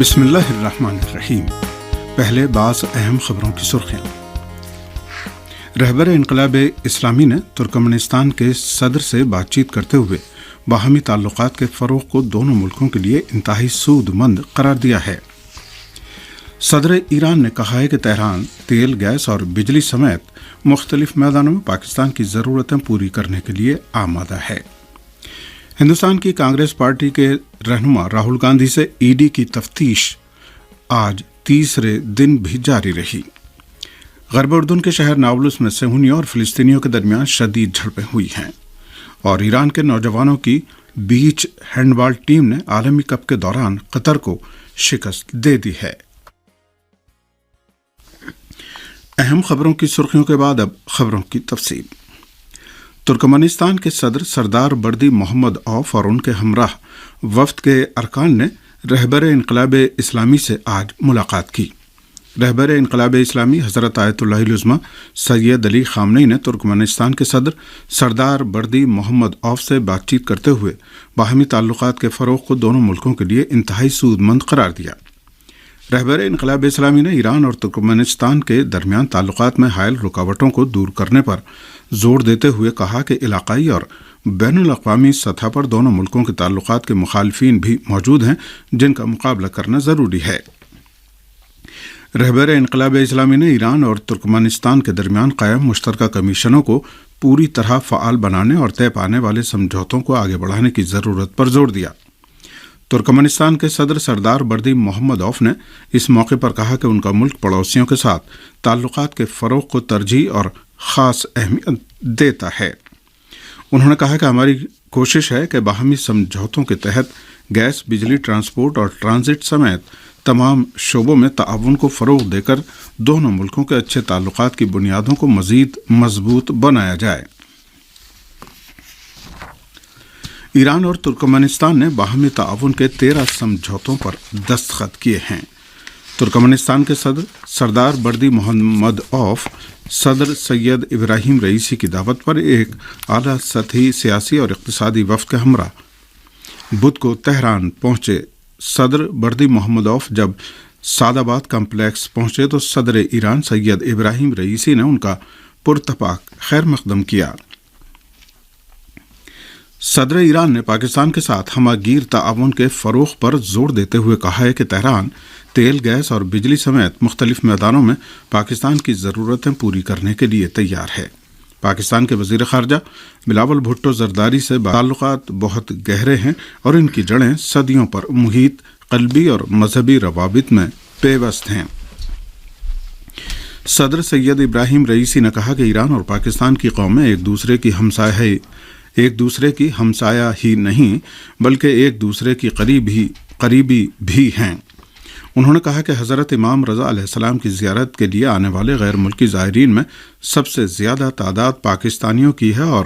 بسم اللہ الرحمن الرحیم۔ پہلے بعض اہم خبروں کی سرخیاں۔ رہبر انقلاب اسلامی نے ترکمانستان کے صدر سے بات چیت کرتے ہوئے باہمی تعلقات کے فروغ کو دونوں ملکوں کے لیے انتہائی سود مند قرار دیا ہے۔ صدر ایران نے کہا ہے کہ تہران تیل، گیس اور بجلی سمیت مختلف میدانوں میں پاکستان کی ضرورتیں پوری کرنے کے لیے آمادہ ہے۔ ہندوستان کی کانگریس پارٹی کے رہنما راہل گاندھی سے ای ڈی کی تفتیش آج تیسرے دن بھی جاری رہی۔ غرب اردن کے شہر نابلس میں صہیونیوں اور فلسطینیوں کے درمیان شدید جھڑپیں ہوئی ہیں، اور ایران کے نوجوانوں کی بیچ ہینڈ بال ٹیم نے عالمی کپ کے دوران قطر کو شکست دے دی ہے۔ اہم خبروں کی سرخیوں کے بعد اب خبروں کی تفصیل۔ ترکمانستان کے صدر سردار بردی محمد اوف اور ان کے ہمراہ وفد کے ارکان نے رہبر انقلاب اسلامی سے آج ملاقات کی۔ رہبر انقلاب اسلامی حضرت آیت اللہ العظمہ سید علی خامنئی نے ترکمانستان کے صدر سردار بردی محمد اوف سے بات چیت کرتے ہوئے باہمی تعلقات کے فروغ کو دونوں ملکوں کے لیے انتہائی سود مند قرار دیا۔ رہبر انقلاب اسلامی نے ایران اور ترکمانستان کے درمیان تعلقات میں حائل رکاوٹوں کو دور کرنے پر زور دیتے ہوئے کہا کہ علاقائی اور بین الاقوامی سطح پر دونوں ملکوں کے تعلقات کے مخالفین بھی موجود ہیں جن کا مقابلہ کرنا ضروری ہے۔ رہبر انقلاب اسلامی نے ایران اور ترکمانستان کے درمیان قائم مشترکہ کمیشنوں کو پوری طرح فعال بنانے اور طے پانے والے سمجھوتوں کو آگے بڑھانے کی ضرورت پر زور دیا۔ ترکمانستان کے صدر سردار بردی محمد اوف نے اس موقع پر کہا کہ ان کا ملک پڑوسیوں کے ساتھ تعلقات کے فروغ کو ترجیح اور خاص اہمیت دیتا ہے۔ انہوں نے کہا کہ ہماری کوشش ہے کہ باہمی سمجھوتوں کے تحت گیس، بجلی، ٹرانسپورٹ اور ٹرانزٹ سمیت تمام شعبوں میں تعاون کو فروغ دے کر دونوں ملکوں کے اچھے تعلقات کی بنیادوں کو مزید مضبوط بنایا جائے۔ ایران اور ترکمانستان نے باہمی تعاون کے 13 سمجھوتوں پر دستخط کیے ہیں۔ ترکمانستان کے صدر سردار بردی محمد اوف صدر سید ابراہیم رئیسی کی دعوت پر ایک اعلیٰ سطحی سیاسی اور اقتصادی وفد کے ہمراہ بدھ کو تہران پہنچے۔ صدر بردی محمد اوف جب سعدآباد کمپلیکس پہنچے تو صدر ایران سید ابراہیم رئیسی نے ان کا پرتپاک خیر مقدم کیا۔ صدر ایران نے پاکستان کے ساتھ ہمہ گیر تعاون کے فروغ پر زور دیتے ہوئے کہا ہے کہ تہران تیل، گیس اور بجلی سمیت مختلف میدانوں میں پاکستان کی ضرورتیں پوری کرنے کے لیے تیار ہے۔ پاکستان کے وزیر خارجہ بلاول بھٹو زرداری سے تعلقات بہت گہرے ہیں اور ان کی جڑیں صدیوں پر محیط قلبی اور مذہبی روابط میں پیوست ہیں۔ صدر سید ابراہیم رئیسی نے کہا کہ ایران اور پاکستان کی قومیں ایک دوسرے کی ہمسایہ ہی نہیں بلکہ ایک دوسرے کی قریبی بھی ہیں۔ انہوں نے کہا کہ حضرت امام رضا علیہ السلام کی زیارت کے لیے آنے والے غیر ملکی زائرین میں سب سے زیادہ تعداد پاکستانیوں کی ہے اور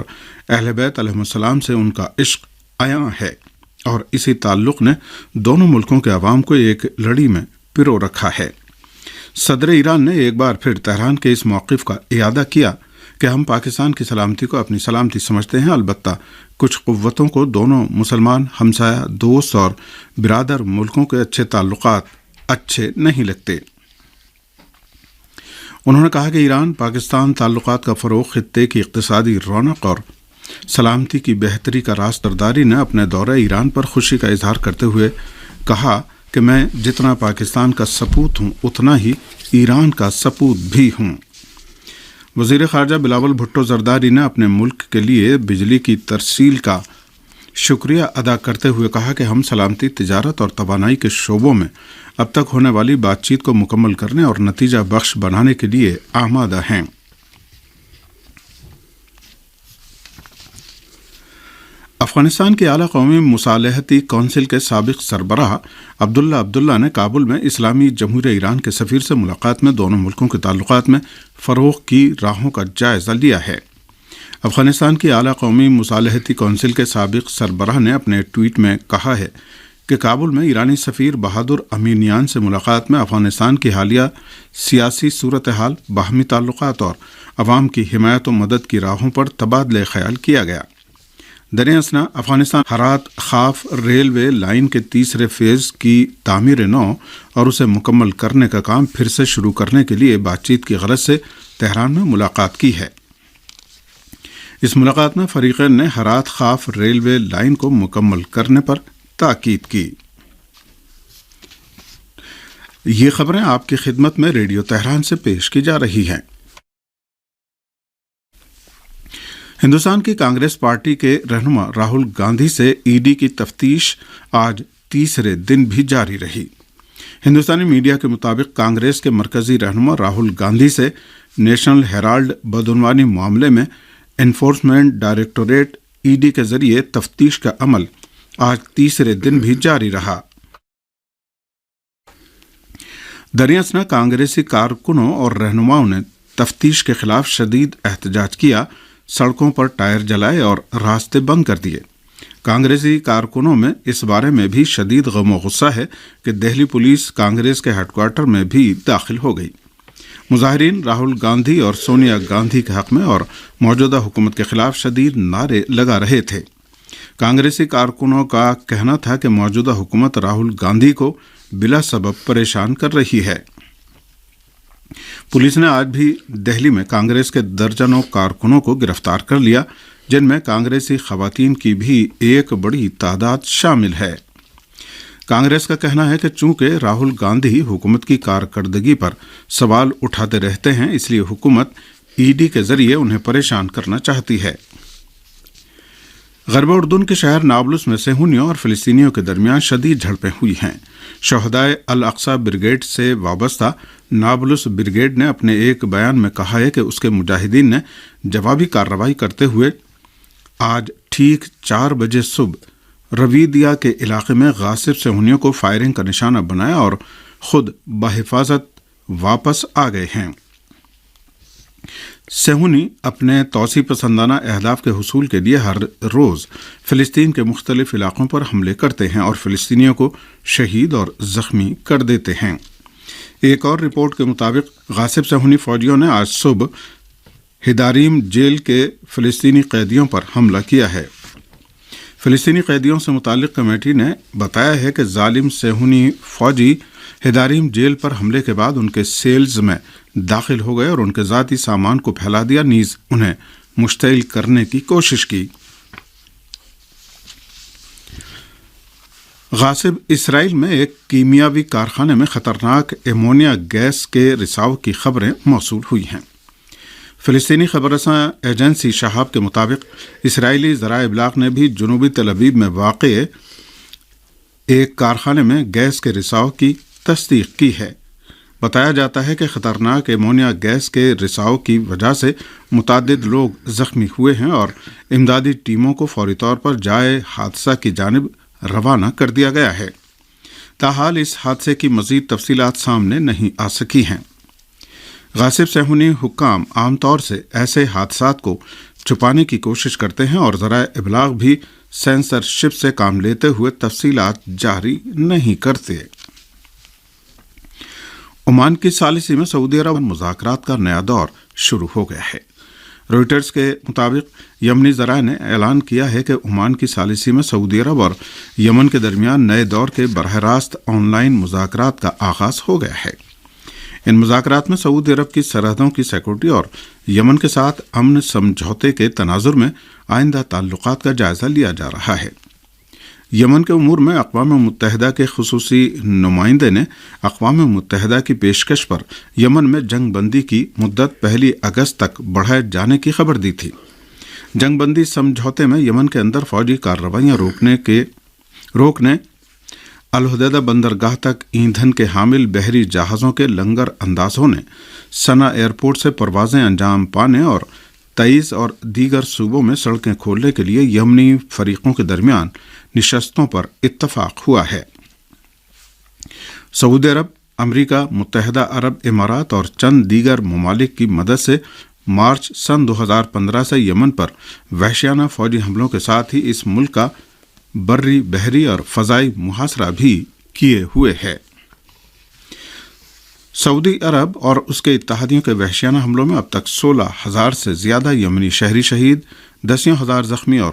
اہل بیت علیہ السلام سے ان کا عشق عیاں ہے، اور اسی تعلق نے دونوں ملکوں کے عوام کو ایک لڑی میں پرو رکھا ہے۔ صدر ایران نے ایک بار پھر تہران کے اس موقف کا اعادہ کیا کہ ہم پاکستان کی سلامتی کو اپنی سلامتی سمجھتے ہیں، البتہ کچھ قوتوں کو دونوں مسلمان ہمسایہ، دوست اور برادر ملکوں کے اچھے تعلقات اچھے نہیں لگتے۔ انہوں نے کہا کہ ایران پاکستان تعلقات کا فروغ خطے کی اقتصادی رونق اور سلامتی کی بہتری کا راز سرداری نے اپنے دورہ ایران پر خوشی کا اظہار کرتے ہوئے کہا کہ میں جتنا پاکستان کا سپوت ہوں اتنا ہی ایران کا سپوت بھی ہوں۔ وزیر خارجہ بلاول بھٹو زرداری نے اپنے ملک کے لیے بجلی کی ترسیل کا شکریہ ادا کرتے ہوئے کہا کہ ہم سلامتی، تجارت اور توانائی کے شعبوں میں اب تک ہونے والی بات چیت کو مکمل کرنے اور نتیجہ بخش بنانے کے لیے آمادہ ہیں۔ افغانستان کی اعلیٰ قومی مصالحتی کونسل کے سابق سربراہ عبداللہ نے کابل میں اسلامی جمہوریہ ایران کے سفیر سے ملاقات میں دونوں ملکوں کے تعلقات میں فروغ کی راہوں کا جائزہ لیا ہے۔ افغانستان کی اعلیٰ قومی مصالحتی کونسل کے سابق سربراہ نے اپنے ٹویٹ میں کہا ہے کہ کابل میں ایرانی سفیر بہادر امینیان سے ملاقات میں افغانستان کی حالیہ سیاسی صورتحال، باہمی تعلقات اور عوام کی حمایت و مدد کی راہوں پر تبادلہ خیال کیا گیا۔ دریں اثنا افغانستان ہرات خاف ریلوے لائن کے تیسرے فیز کی تعمیر نو اور اسے مکمل کرنے کا کام پھر سے شروع کرنے کے لیے بات چیت کی غرض سے تہران میں ملاقات کی ہے۔ اس ملاقات میں فریقین نے ہرات خاف ریلوے لائن کو مکمل کرنے پر تاکید کی۔ یہ خبریں آپ کی خدمت میں ریڈیو تہران سے پیش کی جا رہی ہیں۔ ہندوستان کی کانگریس پارٹی کے رہنما راہل گاندھی سے ای ڈی کی تفتیش آج تیسرے دن بھی جاری رہی۔ ہندوستانی میڈیا کے مطابق کانگریس کے مرکزی رہنما راہل گاندھی سے نیشنل ہیرالڈ بدعنوانی معاملے میں انفورسمنٹ ڈائریکٹوریٹ ای ڈی کے ذریعے تفتیش کا عمل آج تیسرے دن بھی جاری رہا۔ دریں اثنا کانگریسی کارکنوں اور رہنماؤں نے تفتیش کے خلاف شدید احتجاج کیا، سڑکوں پر ٹائر جلائے اور راستے بند کر دیے۔ کانگریسی کارکنوں میں اس بارے میں بھی شدید غم و غصہ ہے کہ دہلی پولیس کانگریس کے ہیڈ کوارٹر میں بھی داخل ہو گئی۔ مظاہرین راہل گاندھی اور سونیا گاندھی کے حق میں اور موجودہ حکومت کے خلاف شدید نعرے لگا رہے تھے۔ کانگریسی کارکنوں کا کہنا تھا کہ موجودہ حکومت راہل گاندھی کو بلا سبب پریشان کر رہی ہے۔ پولیس نے آج بھی دہلی میں کانگریس کے درجنوں کارکنوں کو گرفتار کر لیا، جن میں کانگریسی خواتین کی بھی ایک بڑی تعداد شامل ہے۔ کانگریس کا کہنا ہے کہ چونکہ راہل گاندھی حکومت کی کارکردگی پر سوال اٹھاتے رہتے ہیں، اس لیے حکومت ای ڈی کے ذریعے انہیں پریشان کرنا چاہتی ہے۔ غرب اردن کے شہر نابلس میں صہیونیوں اور فلسطینیوں کے درمیان شدید جھڑپیں ہوئی ہیں۔ شہدائے الاقصی بریگیڈ سے وابستہ نابلس بریگیڈ نے اپنے ایک بیان میں کہا ہے کہ اس کے مجاہدین نے جوابی کارروائی کرتے ہوئے آج ٹھیک 4 بجے صبح رویدیا کے علاقے میں غاصب صہیونیوں کو فائرنگ کا نشانہ بنایا اور خود بحفاظت واپس آ گئے ہیں۔ صہیونی اپنے توسیع پسندانہ اہداف کے حصول کے لیے ہر روز فلسطین کے مختلف علاقوں پر حملے کرتے ہیں اور فلسطینیوں کو شہید اور زخمی کر دیتے ہیں۔ ایک اور رپورٹ کے مطابق غاصب صہیونی فوجیوں نے آج صبح ہداریم جیل کے فلسطینی قیدیوں پر حملہ کیا ہے۔ فلسطینی قیدیوں سے متعلق کمیٹی نے بتایا ہے کہ ظالم صہیونی فوجی ہداریم جیل پر حملے کے بعد ان کے سیلز میں داخل ہو گئے اور ان کے ذاتی سامان کو پھیلا دیا، نیز انہیں مشتعل کرنے کی کوشش کی۔ غاصب اسرائیل میں ایک کیمیاوی کارخانے میں خطرناک ایمونیا گیس کے رساؤ کی خبریں موصول ہوئی ہیں۔ فلسطینی خبررساں ایجنسی شہاب کے مطابق اسرائیلی ذرائع ابلاغ نے بھی جنوبی تل ابیب میں واقع ایک کارخانے میں گیس کے رساؤ کی تصدیق کی ہے۔ بتایا جاتا ہے کہ خطرناک ایمونیا گیس کے رساؤ کی وجہ سے متعدد لوگ زخمی ہوئے ہیں اور امدادی ٹیموں کو فوری طور پر جائے حادثہ کی جانب روانہ کر دیا گیا ہے۔ تاحال اس حادثے کی مزید تفصیلات سامنے نہیں آ سکی ہیں۔ غاصب صہیونی حکام عام طور سے ایسے حادثات کو چھپانے کی کوشش کرتے ہیں اور ذرائع ابلاغ بھی سینسرشپ سے کام لیتے ہوئے تفصیلات جاری نہیں کرتے۔ عمان کی ثالثی میں سعودی عرب مذاکرات کا نیا دور شروع ہو گیا ہے۔ روئٹرز کے مطابق یمنی ذرائع نے اعلان کیا ہے کہ عمان کی ثالثی میں سعودی عرب اور یمن کے درمیان نئے دور کے براہ راست آن لائن مذاکرات کا آغاز ہو گیا ہے۔ ان مذاکرات میں سعودی عرب کی سرحدوں کی سیکورٹی اور یمن کے ساتھ امن سمجھوتے کے تناظر میں آئندہ تعلقات کا جائزہ لیا جا رہا ہے۔ یمن کے امور میں اقوام متحدہ کے خصوصی نمائندے نے اقوام متحدہ کی پیشکش پر یمن میں جنگ بندی کی مدت 1 اگست تک بڑھائے جانے کی خبر دی تھی۔ جنگ بندی سمجھوتے میں یمن کے اندر فوجی کارروائیاں روکنے الحدیدہ بندرگاہ تک ایندھن کے حامل بحری جہازوں کے لنگر اندازوں نے سنا ایئرپورٹ سے پروازیں انجام پانے اور 23 اور دیگر صوبوں میں سڑکیں کھولنے کے لیے یمنی فریقوں کے درمیان نشستوں پر اتفاق ہوا ہے۔ سعودی عرب، امریکہ متحدہ عرب امارات اور چند دیگر ممالک کی مدد سے مارچ سن 2015 سے یمن پر وحشیانہ فوجی حملوں کے ساتھ ہی اس ملک کا بری، بحری اور فضائی محاصرہ بھی کیے ہوئے ہے۔ سعودی عرب اور اس کے اتحادیوں کے وحشیانہ حملوں میں اب تک 16,000 سے زیادہ یمنی شہری شہید، 10,000 زخمی اور